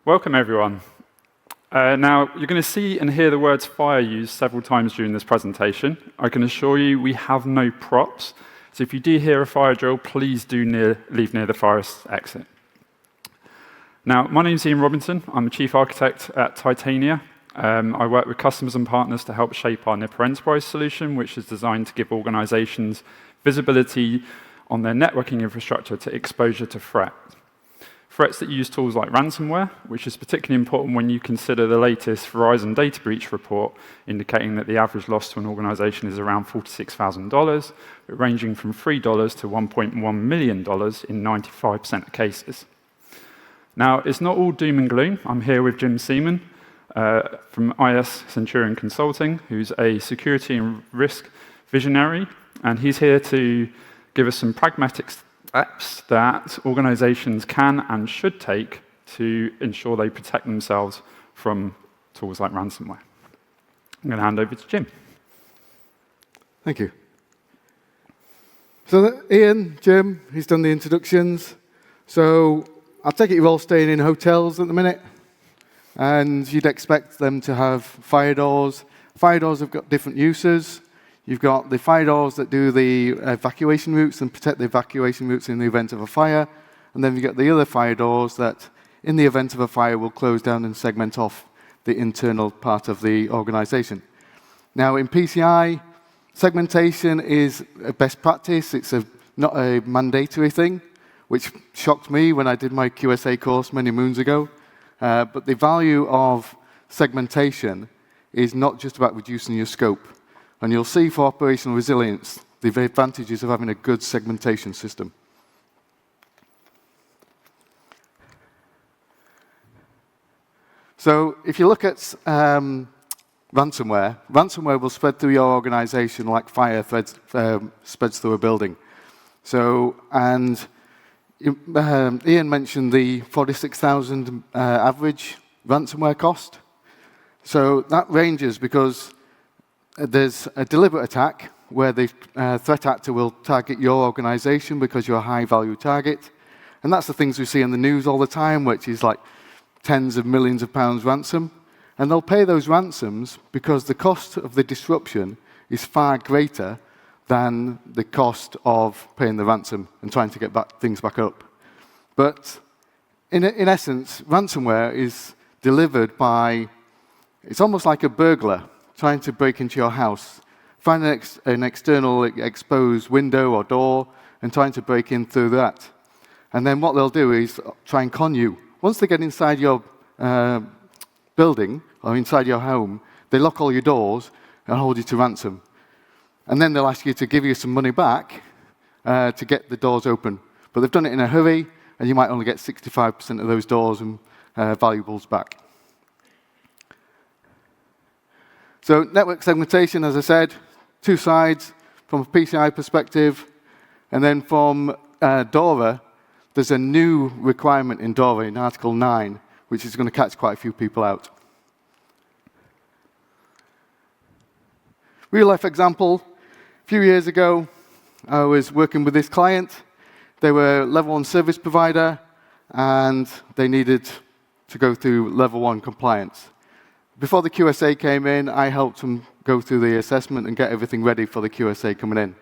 Welcome, everyone. Now, you're going to see and hear the words fire used several times during this presentation. I can assure you we have no props, so if you do hear a fire drill, please do leave near the fire exit. Now, my name is Ian Robinson. I'm the Chief Architect at Titania. I work with customers and partners to help shape our NIPR Enterprise solution, which is designed to give organizations visibility on their networking infrastructure to exposure to threat. Threats that use tools like ransomware, which is particularly important when you consider the latest Verizon data breach report, indicating that the average loss to an organization is around $46,000, ranging from $3 to $1.1 million in 95% of cases. Now, it's not all doom and gloom. I'm here with Jim Seaman from Centurion Consulting, who's a security and risk visionary, and he's here to give us some pragmatic steps that organizations can and should take to ensure they protect themselves from tools like ransomware. I'm going to hand over to Jim. Thank you. So Ian, Jim, he's done the introductions. So I take it you're all staying in hotels at the minute, and you'd expect them to have fire doors. Fire doors have got different uses. You've got the fire doors that do the evacuation routes and protect the evacuation routes in the event of a fire. And then you've got the other fire doors that, in the event of a fire, will close down and segment off the internal part of the organization. Now, in PCI, segmentation is a best practice. It's not a mandatory thing, which shocked me when I did my QSA course many moons ago. But the value of segmentation is not just about reducing your scope. And you'll see for operational resilience the advantages of having a good segmentation system. So if you look at ransomware will spread through your organization like fire spreads through a building. So, and Ian mentioned the 46,000 average ransomware cost. So that ranges because there's a deliberate attack where the threat actor will target your organization because you're a high-value target. And that's the things we see in the news all the time, which is like tens of millions of pounds ransom. And they'll pay those ransoms because the cost of the disruption is far greater than the cost of paying the ransom and trying to get things back up. But in essence, ransomware is delivered by, it's almost like a burglar trying to break into your house, find an external exposed window or door, and trying to break in through that. And then what they'll do is try and con you. Once they get inside your building or inside your home, they lock all your doors and hold you to ransom. And then they'll ask you to give you some money back to get the doors open. But they've done it in a hurry, and you might only get 65% of those doors and valuables back. So network segmentation, as I said, two sides from a PCI perspective. And then from DORA, there's a new requirement in DORA in Article 9, which is going to catch quite a few people out. Real life example, a few years ago, I was working with this client. They were a level 1 service provider, and they needed to go through level 1 compliance. Before the QSA came in, I helped them go through the assessment and get everything ready for the QSA coming in.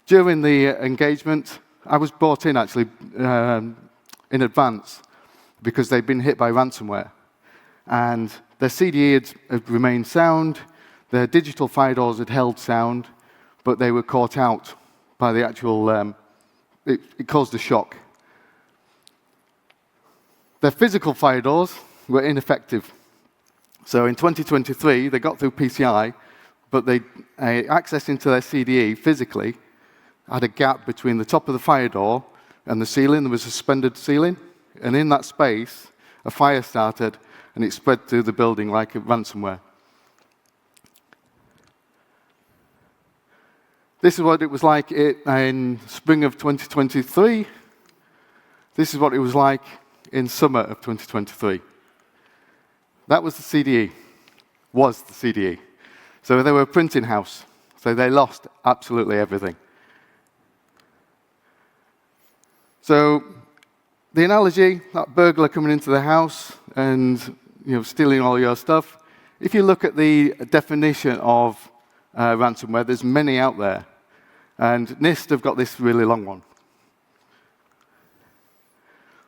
During the engagement, I was brought in actually in advance because they'd been hit by ransomware. And their CDE had remained sound, their digital fire doors had held sound, but they were caught out by the actual, it caused a shock. Their physical fire doors were ineffective. So in 2023, they got through PCI, but access into their CDE physically had a gap between the top of the fire door and the ceiling. There was a suspended ceiling, and in that space, a fire started, and it spread through the building like a ransomware. This is what it was like in spring of 2023. This is what it was like in summer of 2023. That was the CDE, was the CDE. So they were a printing house, so they lost absolutely everything. So the analogy, that burglar coming into the house and stealing all your stuff, if you look at the definition of ransomware, there's many out there. And NIST have got this really long one.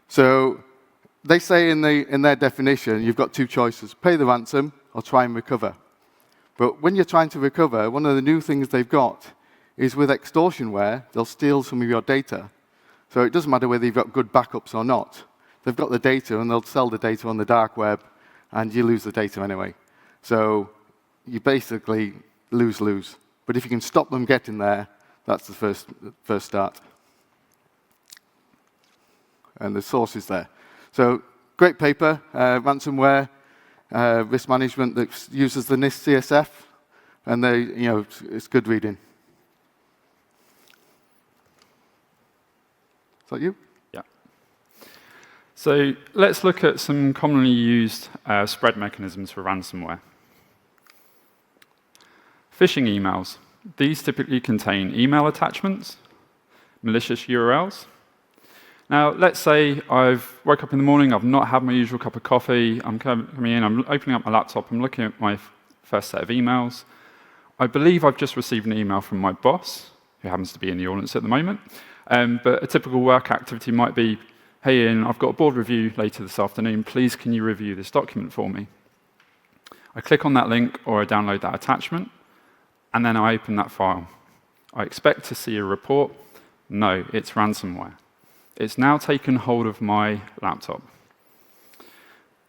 So they say in their definition, you've got two choices: pay the ransom or try and recover. But when you're trying to recover, one of the new things they've got is with extortionware, they'll steal some of your data. So it doesn't matter whether you've got good backups or not. They've got the data, and they'll sell the data on the dark web, and you lose the data anyway. So you basically lose-lose. But if you can stop them getting there, that's the first start. And the source is there. So great paper, ransomware risk management that uses the NIST CSF, and it's good reading. Is that you? Yeah. So let's look at some commonly used spread mechanisms for ransomware. Phishing emails. These typically contain email attachments, malicious URLs. Now, let's say I've woke up in the morning, I've not had my usual cup of coffee, I'm coming in, I'm opening up my laptop, I'm looking at my first set of emails. I believe I've just received an email from my boss, who happens to be in the audience at the moment. But a typical work activity might be, hey Ian, I've got a board review later this afternoon, please can you review this document for me? I click on that link or I download that attachment, and then I open that file. I expect to see a report. No, it's ransomware. It's now taken hold of my laptop.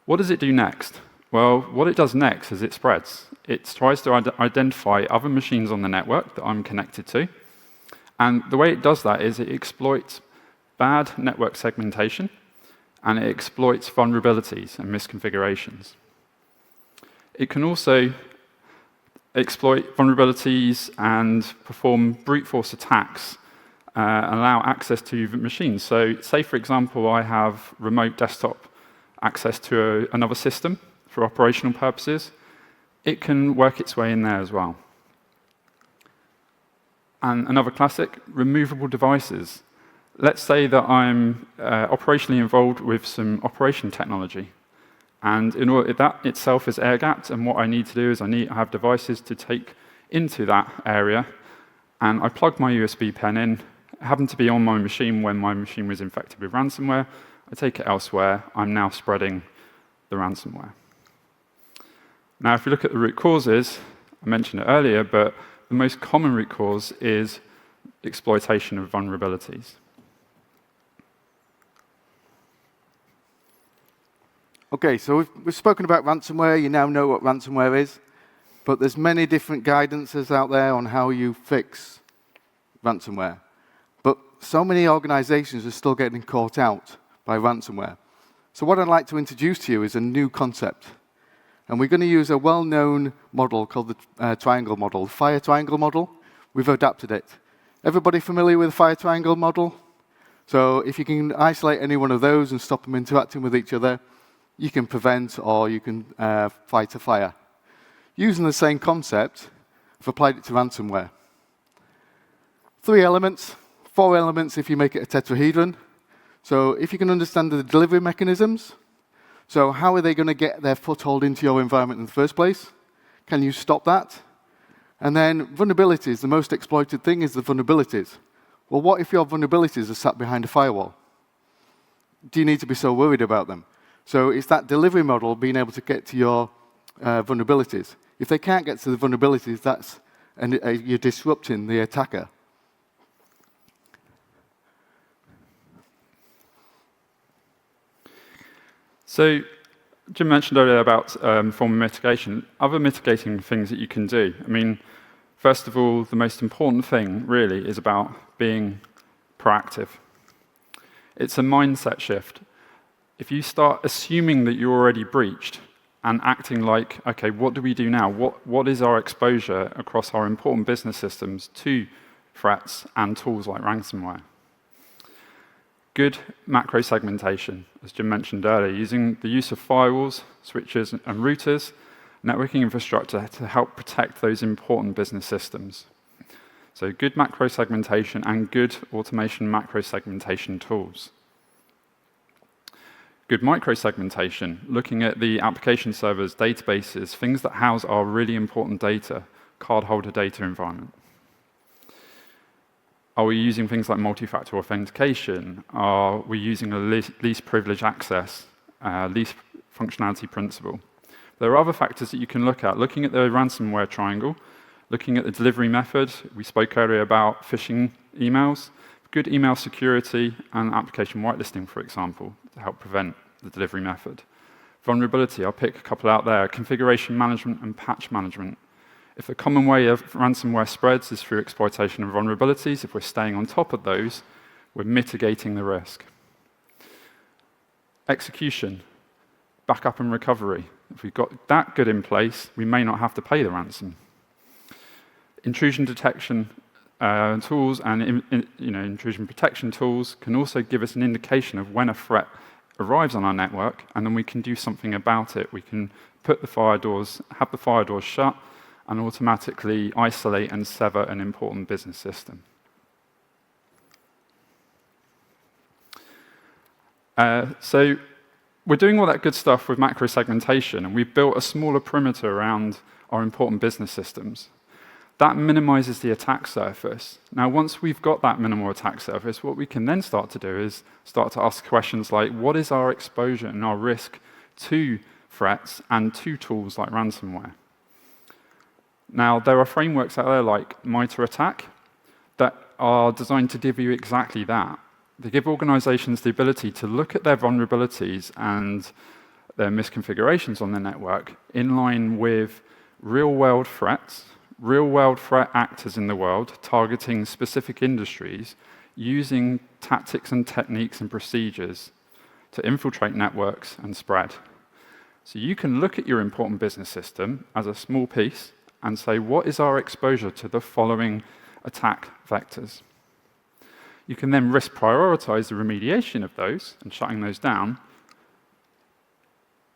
What does it do next? Well, what it does next is it spreads. It tries to identify other machines on the network that I'm connected to. And the way it does that is it exploits bad network segmentation, and it exploits vulnerabilities and misconfigurations. It can also exploit vulnerabilities and perform brute force attacks and allow access to machines. So say, for example, I have remote desktop access to another system for operational purposes. It can work its way in there as well. And another classic, removable devices. Let's say that I'm operationally involved with some operation technology. And in order, that itself is air-gapped, and what I need to do is I have devices to take into that area, and I plug my USB pen in. It happened to be on my machine when my machine was infected with ransomware. I take it elsewhere. I'm now spreading the ransomware. Now, if we look at the root causes, I mentioned it earlier, but the most common root cause is exploitation of vulnerabilities. OK, so we've spoken about ransomware. You now know what ransomware is. But there's many different guidances out there on how you fix ransomware. But so many organizations are still getting caught out by ransomware. So what I'd like to introduce to you is a new concept. And we're going to use a well-known model called the triangle model, the fire triangle model. We've adapted it. Everybody familiar with the fire triangle model? So if you can isolate any one of those and stop them interacting with each other, you can prevent or you can fight a fire. Using the same concept, I've applied it to ransomware. 3 elements, 4 elements if you make it a tetrahedron. So if you can understand the delivery mechanisms, so how are they going to get their foothold into your environment in the first place? Can you stop that? And then vulnerabilities, the most exploited thing is the vulnerabilities. Well, what if your vulnerabilities are sat behind a firewall? Do you need to be so worried about them? So it's that delivery model being able to get to your vulnerabilities. If they can't get to the vulnerabilities, that's you're disrupting the attacker. So Jim mentioned earlier about form mitigation. Other mitigating things that you can do. I mean, first of all, the most important thing really is about being proactive. It's a mindset shift. If you start assuming that you're already breached and acting like, OK, what do we do now? What is our exposure across our important business systems to threats and tools like ransomware? Good macro segmentation, as Jim mentioned earlier, using the use of firewalls, switches, and routers, networking infrastructure to help protect those important business systems. So good macro segmentation and good automation macro segmentation tools. Good microsegmentation, looking at the application servers, databases, things that house our really important data, cardholder data environment. Are we using things like multi-factor authentication? Are we using a least privilege access, least functionality principle? There are other factors that you can look at. Looking at the ransomware triangle, looking at the delivery method. We spoke earlier about phishing emails, good email security, and application whitelisting, for example, to help prevent the delivery method. Vulnerability, I'll pick a couple out there. Configuration management and patch management. If a common way of ransomware spreads is through exploitation of vulnerabilities, if we're staying on top of those, we're mitigating the risk. Execution, backup and recovery. If we've got that good in place, we may not have to pay the ransom. Intrusion detection tools and intrusion protection tools can also give us an indication of when a threat arrives on our network, and then we can do something about it. We can put the fire doors, have the fire doors shut, and automatically isolate and sever an important business system. So we're doing all that good stuff with macro segmentation, and we've built a smaller perimeter around our important business systems. That minimizes the attack surface. Now, once we've got that minimal attack surface, what we can then start to do is start to ask questions like, what is our exposure and our risk to threats and to tools like ransomware? Now, there are frameworks out there like MITRE ATT&CK that are designed to give you exactly that. They give organizations the ability to look at their vulnerabilities and their misconfigurations on their network in line with real-world threats, real-world threat actors in the world targeting specific industries, using tactics and techniques and procedures to infiltrate networks and spread. So you can look at your important business system as a small piece and say, what is our exposure to the following attack vectors? You can then risk prioritize the remediation of those and shutting those down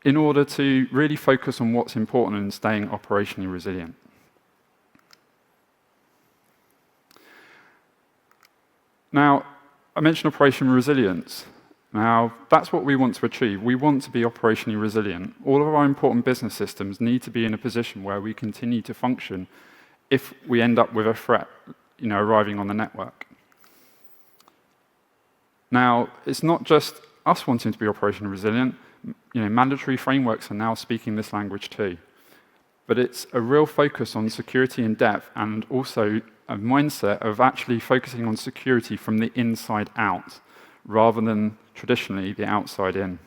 in order to really focus on what's important and staying operationally resilient. Now, I mentioned operational resilience. Now, that's what we want to achieve. We want to be operationally resilient. All of our important business systems need to be in a position where we continue to function if we end up with a threat, arriving on the network. Now, it's not just us wanting to be operationally resilient. Mandatory frameworks are now speaking this language too. But it's a real focus on security in depth and also a mindset of actually focusing on security from the inside out, rather than traditionally the outside in.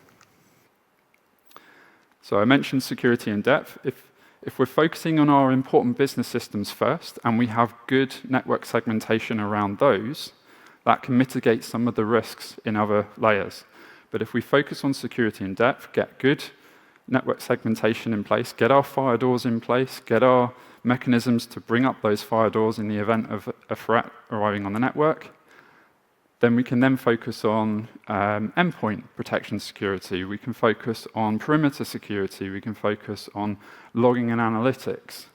So I mentioned security in depth. If we're focusing on our important business systems first, and we have good network segmentation around those, that can mitigate some of the risks in other layers. But if we focus on security in depth, get good network segmentation in place, get our fire doors in place, get our mechanisms to bring up those fire doors in the event of a threat arriving on the network, then we can then focus on endpoint protection security. We can focus on perimeter security. We can focus on logging and analytics,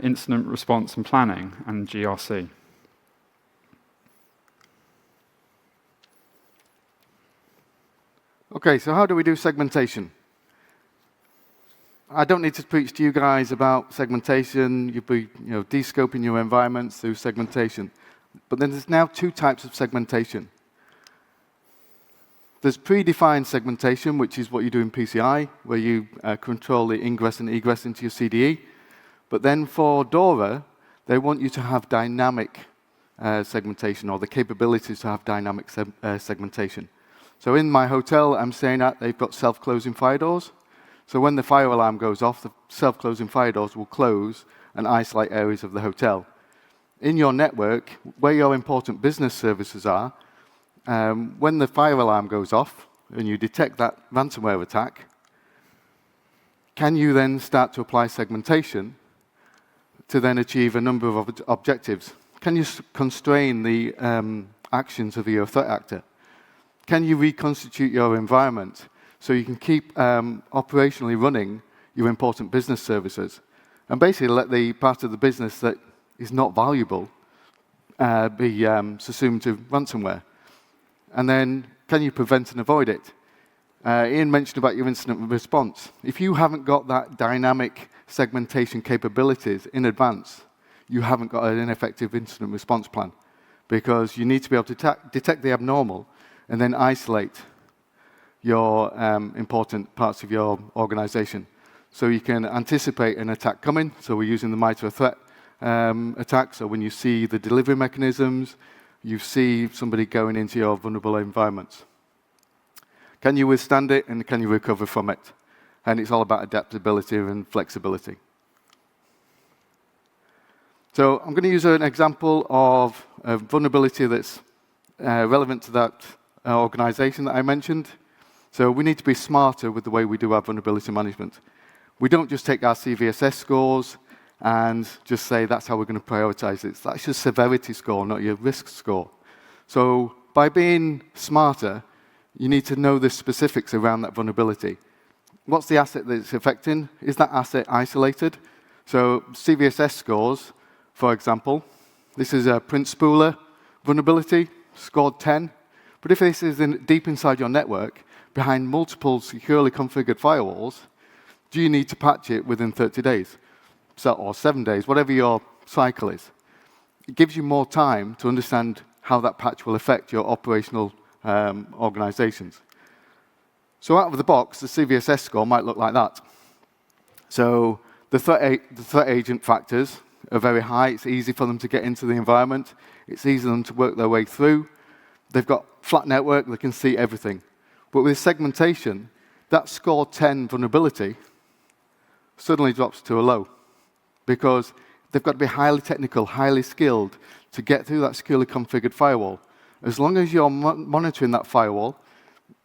incident response and planning, and GRC. Okay, so how do we do segmentation? I don't need to preach to you guys about segmentation. You'll be de-scoping your environments through segmentation. But then there's now two types of segmentation. There's predefined segmentation, which is what you do in PCI, where you control the ingress and egress into your CDE. But then for DORA, they want you to have dynamic segmentation, or the capabilities to have dynamic segmentation. So in my hotel I'm staying at, they've got self-closing fire doors. So when the fire alarm goes off, the self-closing fire doors will close and isolate areas of the hotel. In your network, where your important business services are, when the fire alarm goes off and you detect that ransomware attack, can you then start to apply segmentation to then achieve a number of objectives? Can you constrain the actions of your threat actor? Can you reconstitute your environment so you can keep operationally running your important business services? And basically let the part of the business that is not valuable be subsumed to ransomware. And then can you prevent and avoid it? Ian mentioned about your incident response. If you haven't got that dynamic segmentation capabilities in advance, you haven't got an effective incident response plan, because you need to be able to detect the abnormal and then isolate your important parts of your organization. So you can anticipate an attack coming. So we're using the MITRE threat attack. So when you see the delivery mechanisms, you see somebody going into your vulnerable environments. Can you withstand it, and can you recover from it? And it's all about adaptability and flexibility. So I'm going to use an example of a vulnerability that's relevant to that organization that I mentioned. So we need to be smarter with the way we do our vulnerability management. We don't just take our CVSS scores and just say that's how we're going to prioritize it. That's your severity score, not your risk score. So by being smarter, you need to know the specifics around that vulnerability. What's the asset that it's affecting? Is that asset isolated? So CVSS scores, for example, this is a print spooler vulnerability, scored 10. But if this is deep inside your network, behind multiple securely configured firewalls, do you need to patch it within 30 days? Or 7 days, whatever your cycle is. It gives you more time to understand how that patch will affect your operational organizations. So out of the box, the CVSS score might look like that. So the threat agent factors are very high. It's easy for them to get into the environment. It's easy for them to work their way through. They've got flat network. They can see everything. But with segmentation, that score 10 vulnerability suddenly drops to a low, because they've got to be highly technical, highly skilled to get through that securely configured firewall. As long as you're monitoring that firewall,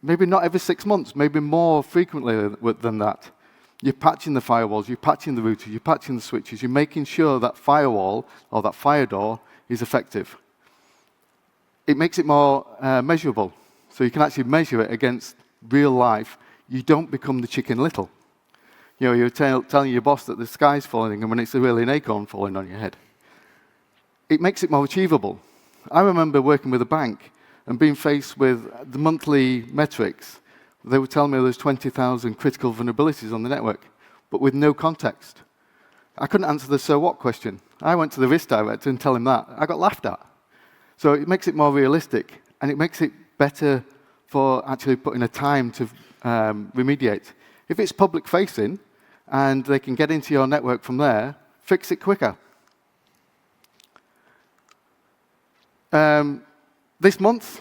maybe not every 6 months, maybe more frequently than that, you're patching the firewalls, you're patching the routers, you're patching the switches, you're making sure that firewall or that fire door is effective. It makes it more measurable, so you can actually measure it against real life. You don't become the Chicken Little. You know, you're telling your boss that the sky's falling, and when it's really an acorn falling on your head. It makes it more achievable. I remember working with a bank and being faced with the monthly metrics. They were telling me there's 20,000 critical vulnerabilities on the network, but with no context. I couldn't answer the so what question. I went to the risk director and tell him that. I got laughed at. So it makes it more realistic, and it makes it better for actually putting a time to remediate. If it's public-facing, and they can get into your network from there, fix it quicker. This month,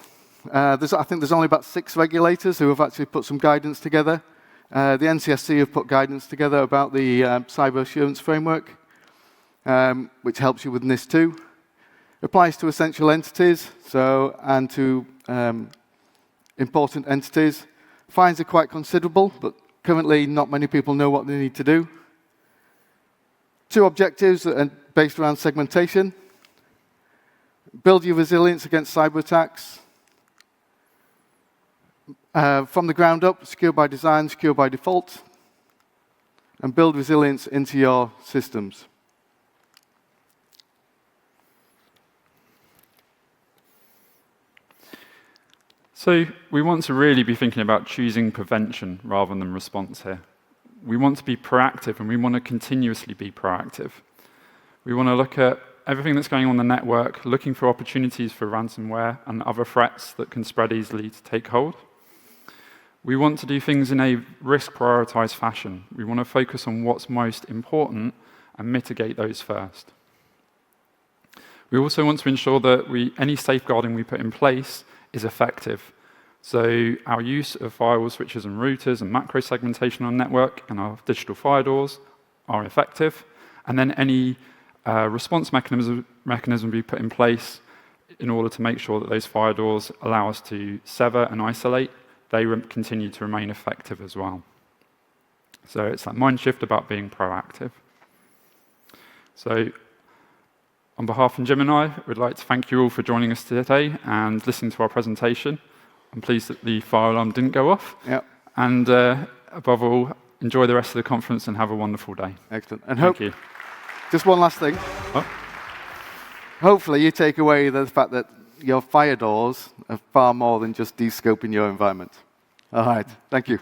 I think there's only about 6 regulators who have actually put some guidance together. The NCSC have put guidance together about the cyber assurance framework, which helps you with NIS2. Applies to essential entities, and to important entities. Fines are quite considerable, but currently, not many people know what they need to do. 2 objectives are based around segmentation. Build your resilience against cyber attacks. From the ground up, secure by design, secure by default. And build resilience into your systems. So we want to really be thinking about choosing prevention rather than response here. We want to be proactive, and we want to continuously be proactive. We want to look at everything that's going on in the network, looking for opportunities for ransomware and other threats that can spread easily to take hold. We want to do things in a risk-prioritized fashion. We want to focus on what's most important and mitigate those first. We also want to ensure that any safeguarding we put in place is effective. So our use of firewall switches and routers and macro segmentation on network and our digital fire doors are effective. And then any response mechanism we put in place in order to make sure that those fire doors allow us to sever and isolate, they continue to remain effective as well. So it's that mind shift about being proactive. So on behalf of Jim and I, we'd like to thank you all for joining us today and listening to our presentation. I'm pleased that the fire alarm didn't go off. Yep. And above all, enjoy the rest of the conference and have a wonderful day. Excellent. And thank you. Just one last thing. Oh. Hopefully you take away the fact that your fire doors are far more than just de-scoping your environment. All right. Thank you.